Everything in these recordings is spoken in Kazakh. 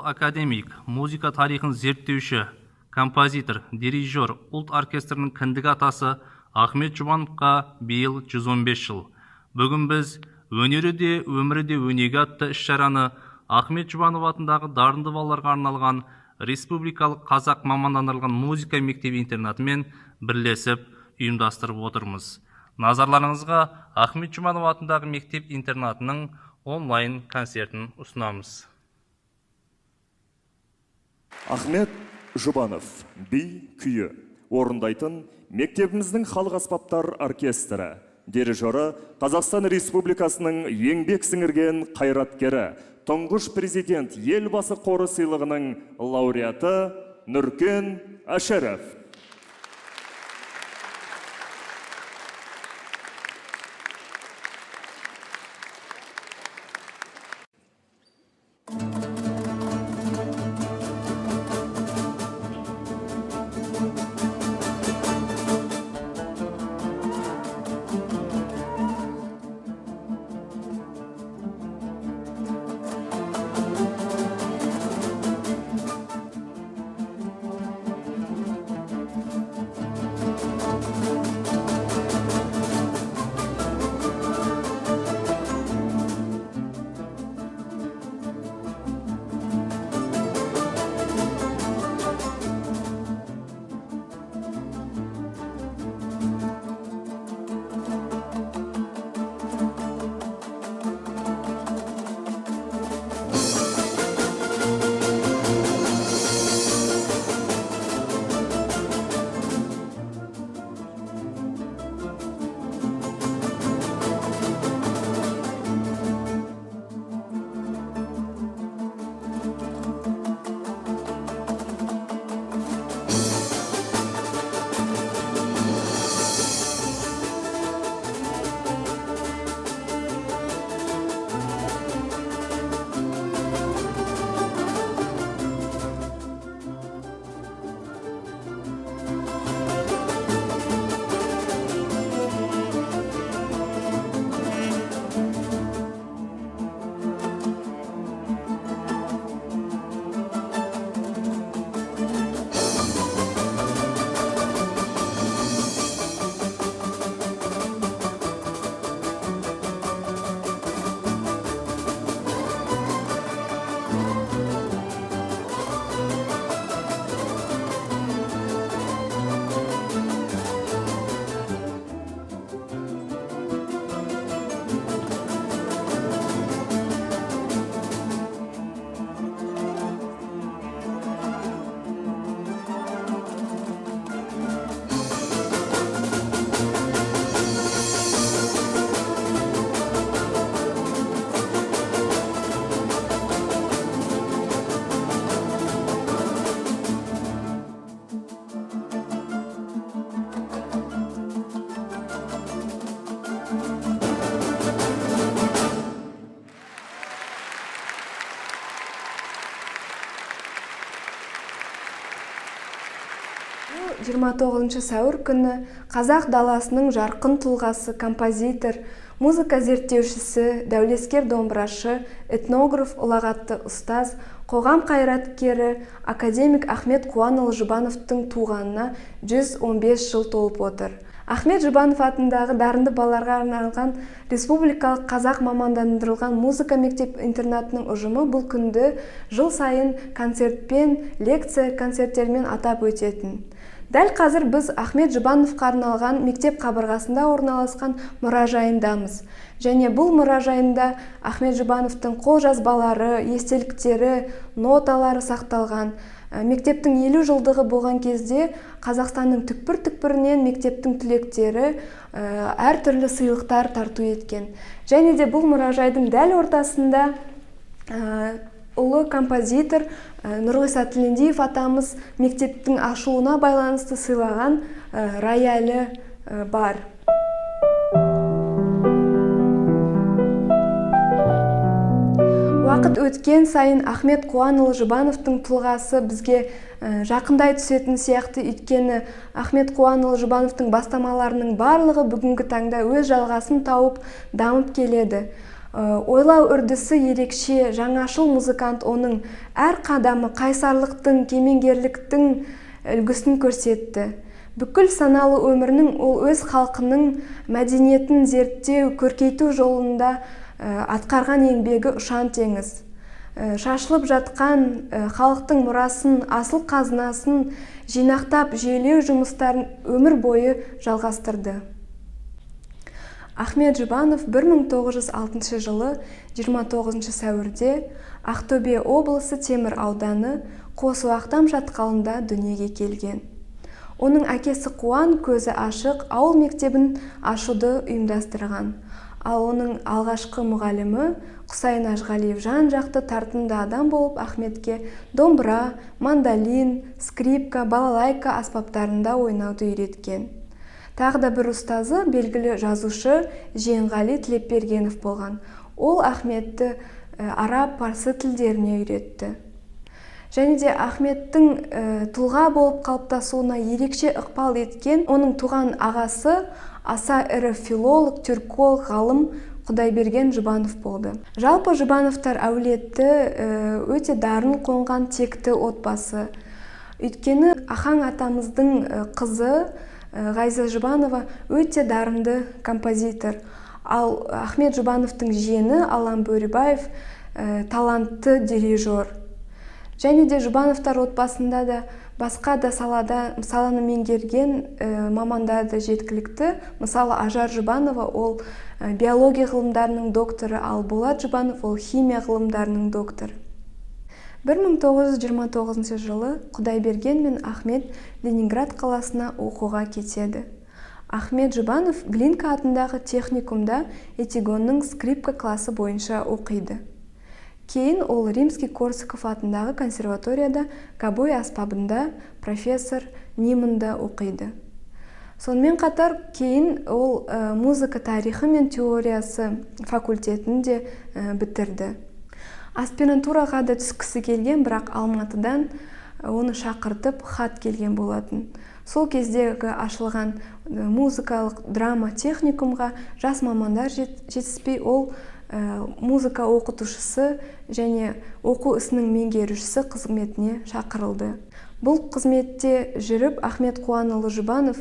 академик, музыка тарихын зерттеуші, композитор, дирижер, ұлт оркестрінің кіндік атасы Ахмет Жұбановқа биыл 115 жыл. Бүгін біз өнері де, өмірі де өнеге атты іс-шараны Ахмет Жұбанов атындағы дарынды балаларға арналған Республикалық қазақ мамандандырылған музыка мектеп-интернатымен бірлесіп ұйымдастырып отырмыз. Назарларыңызға Ахмет Жұбанов атындағы мектеп-интернатының онлайн концертін ұсынамыз. Ахмет Жұбанов би күйі орындайтын мектебіміздің халық аспаптар оркестрі, дирижері Қазақстан Республикасының еңбек сіңірген қайраткері, тұңғыш президент елбасы қоры сыйлығының лауреаты Нұркен Әшіров. Жиырма 29 сәуір күні қазақ даласының жарқын тұлғасы, композитор, музыка зерттеушісі, дәулескер домбырашы, этнограф, ұлағатты ұстаз, қоғам қайраткері академик Ахмет Қуанұлы Жұбановтың туғанына 115 жыл толып отыр. Ахмет Жұбанов атындағы дарынды балаларға арналған Республикалық қазақ мамандандырылған музыка мектеп-интернатының ұжымы бұл күнді жыл сайын концертпен, лекция концерттермен атап өтетін. Дәл қазір біз Ахмет Жұбановқа арналған мектеп қабырғасында орналасқан мұражайындамыз. Және бұл мұражайында Ахмет Жұбановтың қолжазбалары, естеліктері, ноталары сақталған. Мектептің 50 жылдығы болған кезде Қазақстанның түкпір-түкпірінен мектептің түлектері әртүрлі сыйлықтар тарту еткен. Және де бұл мұражайдың дәл ортасында ұлы композитор Нұрғиса Тілендиев атамыз мектептің ашылуына байланысты сыйлаған роялі бар. Уақыт өткен сайын Ахмет Қуанұлы Жұбановтың тұлғасы бізге жақындай түсетін сияқты, өйткені Ахмет Қуанұлы Жұбановтың бастамаларының барлығы бүгінгі таңда өз жалғасын тауып дамып келеді. Ойлау үрдісі ерекше, жаңашыл музыкант оның әр қадамы қайсарлықтың, кемеңгерліктің үлгісін көрсетті. Бүкіл саналы өмірінің ол өз халқының мәдениетін зерттеу, көркейту жолында атқарған еңбегі ұшан теңіз. Шашылып жатқан халықтың мұрасын, асыл қазынасын жинақтап жүйелеу жұмыстарын өмір бойы жалғастырды. Ахмет Жұбанов 1906 жылы 29 сәуірде Ақтөбе облысы Темір ауданы Қосуақтам шатқалында дүниеге келген. Оның әкесі Қуан көзі ашық ауыл мектебін ашуды ұйымдастырған. Ал оның алғашқы мұғалімі Құсайын Ажғалиев жан-жақты тартымды адам болып Ахметке домбыра, мандолин, скрипка, балалайка аспаптарында ойнауды үйреткен. Тағы да бір ұстазы белгілі жазушы Жиенғали Тілепбергенов болған. Ол Ахметті араб, парсы тілдеріне үйретті. Және де Ахметтің тұлға болып қалыптасуына ерекше ықпал еткен оның туған ағасы аса ірі филолог, түрколог, ғалым Құдайберген Жұбанов болды. Жалпы Жұбановтар әулеті өте дарын қонған текті отбасы. Өйткені Ахаң атамыздың қызы Ғайза Жұбанова өте дарынды композитор. Ал Ахмет Жұбановтың жиені Алан Бөрібаев талантты дирижер. Және де Жұбановтар отбасында да басқа да саланы меңгерген мамандар да жеткілікті. Мысалы, Ажар Жұбанова ол биология ғылымдарының докторы, ал Болат Жұбанов ол химия ғылымдарының докторы. 1929 жылы Құдайберген мен Ахмет Ленинград қаласына оқуға кетеді. Ахмет Жұбанов Глинка атындағы техникумда Этигонның скрипка класы бойынша оқиды. Кейін ол Римский-Корсаков атындағы консерваторияда гобой аспабында профессор Ниманда оқиды. Сонымен қатар кейін ол музыка тарихы мен теориясы факультетін де бітірді. Аспирантураға да түскісі келген, бірақ Алматыдан оны шақыртып хат келген болатын. Сол кездегі ашылған музыкалық драма техникумға жас мамандар жетіспей, ол музыка оқытушысы және оқу ісінің меңгерушісі қызметіне шақырылды. Бұл қызметте жүріп Ахмет Қуанұлы Жұбанов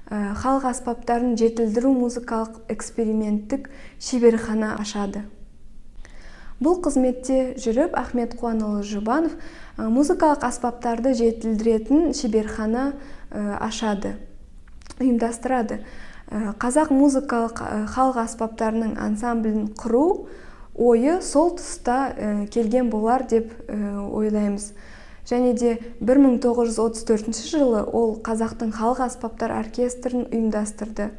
халық аспаптарын жетілдіру музыкалық эксперименттік шеберхана ашады. Бұл қызметте жүріп Ахмет Қуанұлы Жұбанов музыкалық аспаптарды жетілдіретін шеберхана ашады, ұйымдастырады. Қазақ музыкалық халық аспаптарының ансамблін құру ойы сол тұста келген болар деп ойлаймыз. Және де 1934 жылы ол Қазақтың халық аспаптар оркестрін ұйымдастырды.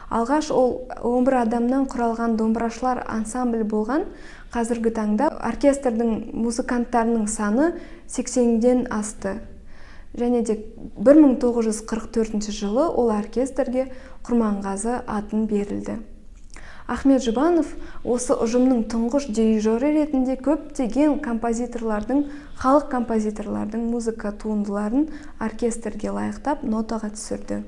Алғаш ол 11 адамнан құралған домбырашылар ансамбль болған. Қазіргі таңда оркестрдің музыканттарының саны 80-ден асты. Және де 1944 жылы ол оркестрге Құрманғазы атын берілді. Ахмет Жұбанов осы ұжымның тұңғыш дирижері ретінде көптеген композиторлардың, халық композиторлардың музыка туындыларын оркестрге лайықтап нотаға түсірді.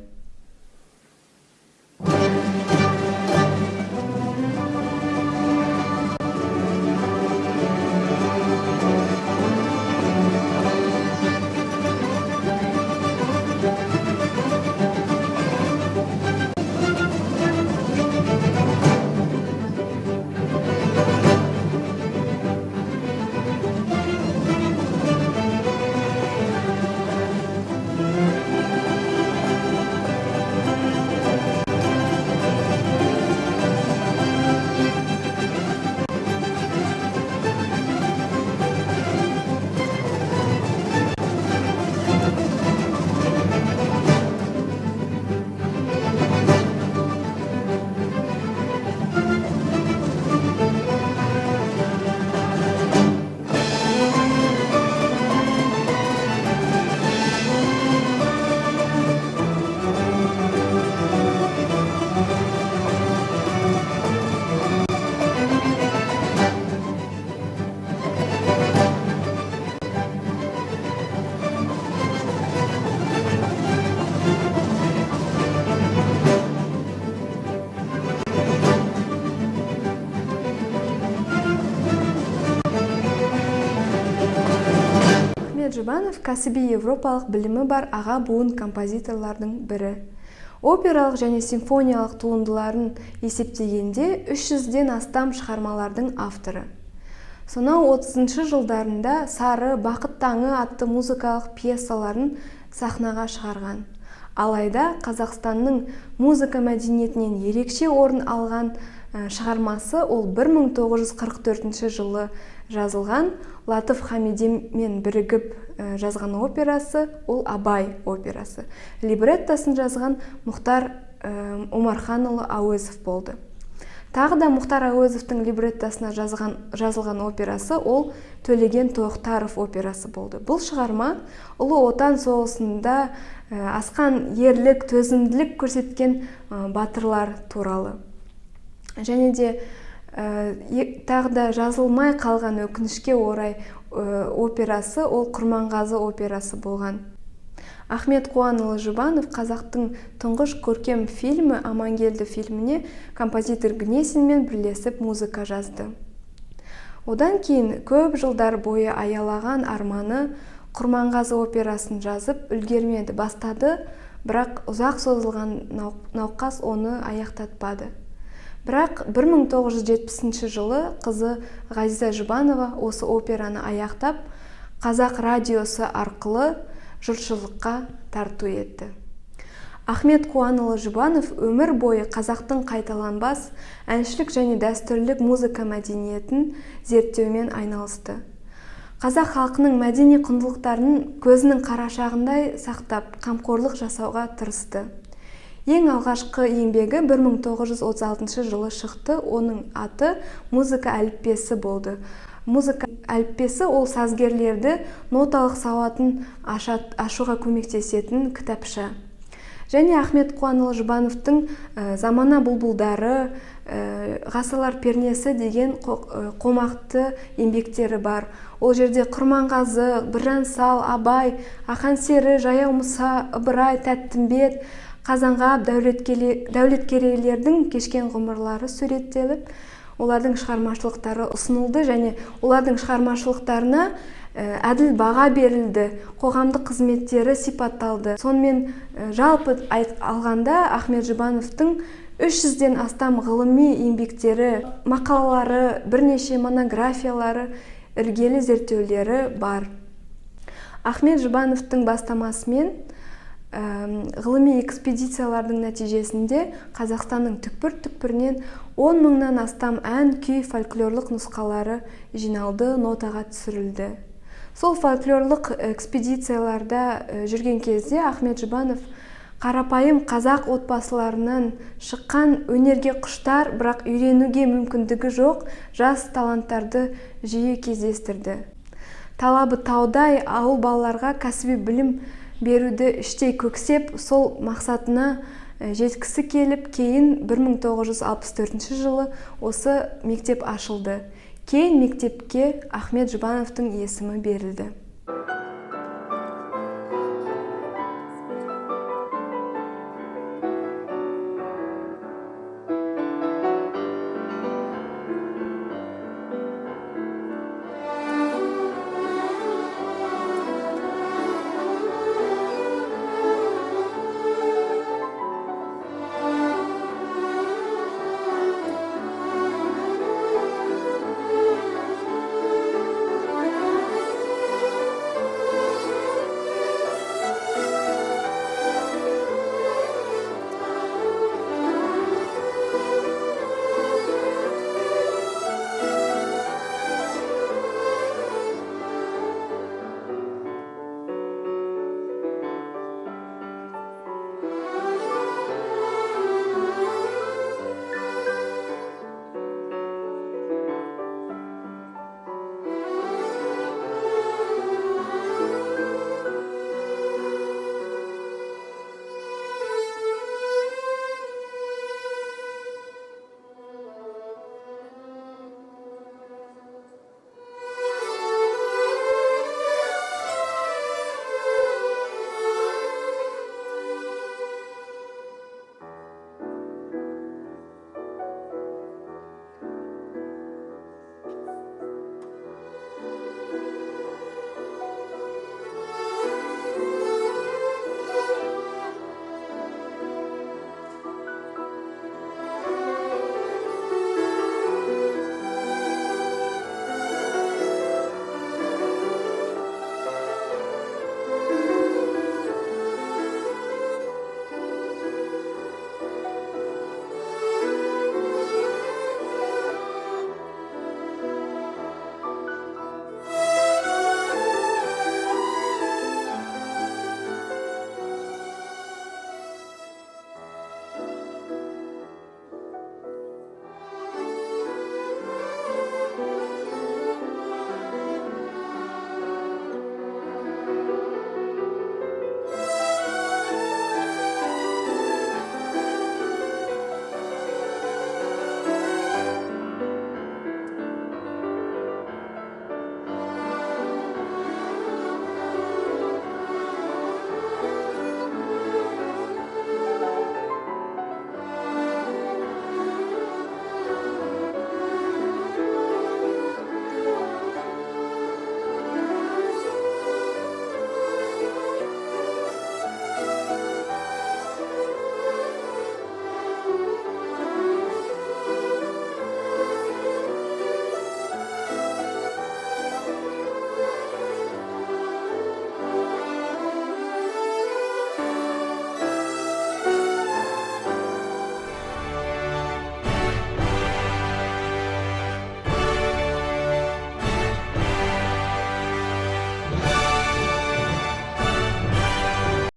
Ахмет Жұбанов кәсіби европалық білімі бар аға буын композиторлардың бірі. Опералық және симфониялық туындыларын есептегенде 300-ден астам шығармалардың авторы. Сонау 30-шы жылдарында Сары, Бақыт таңы атты музыкалық пьесаларын сахнаға шығарған. Алайда Қазақстанның музыка мәдениетінен ерекше орын алған шығармасы ол 1944 жылы жазылған Латыф Хамидемен бірігіп жазған операсы, ол Абай операсы. Либреттосын жазған Мұхтар Омарханұлы Әуезов болды. Тағы да Мұхтар Әуезовтың либреттосына жазылған операсы ол Төлеген Тоқтаров операсы болды. Бұл шығарма Ұлы Отан соғысында асқан ерлік, төзімділік көрсеткен батырлар туралы. Және де тағы да жазылмай қалған өкінішке орай операсы ол Құрманғазы операсы болған. Ахмет Қуанұлы Жұбанов қазақтың тұңғыш көркем фильмі Амангелді фильміне композитор Гнесинмен бірлесіп музыка жазды. Одан кейін көп жылдар бойы аялаған арманы Құрманғазы операсын жазып үлгермеді, бастады, бірақ ұзақ созылған науқас оны аяқтатпады. Бірақ 1970 жылы қызы Ғазиза Жұбанова осы операны аяқтап, Қазақ радиосы арқылы жұртшылыққа тарту етті. Ахмет Қуанұлы Жұбанов өмір бойы қазақтың қайталанбас әншілік және дәстүрлік музыка мәдениетін зерттеумен айналысты. Қазақ халқының мәдени құндылықтарын көзінің қарашағындай сақтап, қамқорлық жасауға тырысты. Ең алғашқы еңбегі 1936 жылы шықты, оның аты «Музыка әліппесі» болды. Музыка әліппесі ол сазгерлерді ноталық сауатын ашуға көмектесетін кітапша. Және Ахмет Қуанұлы Жұбановтың «Замана бұлбұлдары», «Ғасырлар пернесі» деген қомақты еңбектері бар. Ол жерде Құрманғазы, Біржан Сал, Абай, Ақан Сері, Жаяу Мұса, Ыбырай, Тәттімбет, Қазанғап, дәулеткерейлердің кешкен ғұмырлары суреттеліп, олардың шығармашылықтары ұсынылды және олардың шығармашылықтарына әділ баға берілді, қоғамдық қызметтері сипатталды. Сонымен жалпы алғанда Ахмет Жұбановтың 300-ден астам ғылыми еңбектері, мақалалары, бірнеше монографиялары, іргелі зерттеулері бар. Ахмет Жұбановтың бастамасымен ғылыми экспедициялардың нәтижесінде Қазақстанның түкпір-түкпірінен 10 мыңнан астам ән, күй, фольклорлық нұсқалары жиналды, нотаға түсірілді. Сол фольклорлық экспедицияларда жүрген кезде Ахмет Жұбанов қарапайым қазақ отбасыларынан шыққан өнерге құштар, бірақ үйренуге мүмкіндігі жоқ жас таланттарды жиі кездестірді. Талабы таудай ауыл балаларға кәсіби білім беруді іштей көксеп, сол мақсатына жеткісі келіп, кейін 1964 жылы осы мектеп ашылды. Кейін мектепке Ахмет Жұбановтың есімі берілді.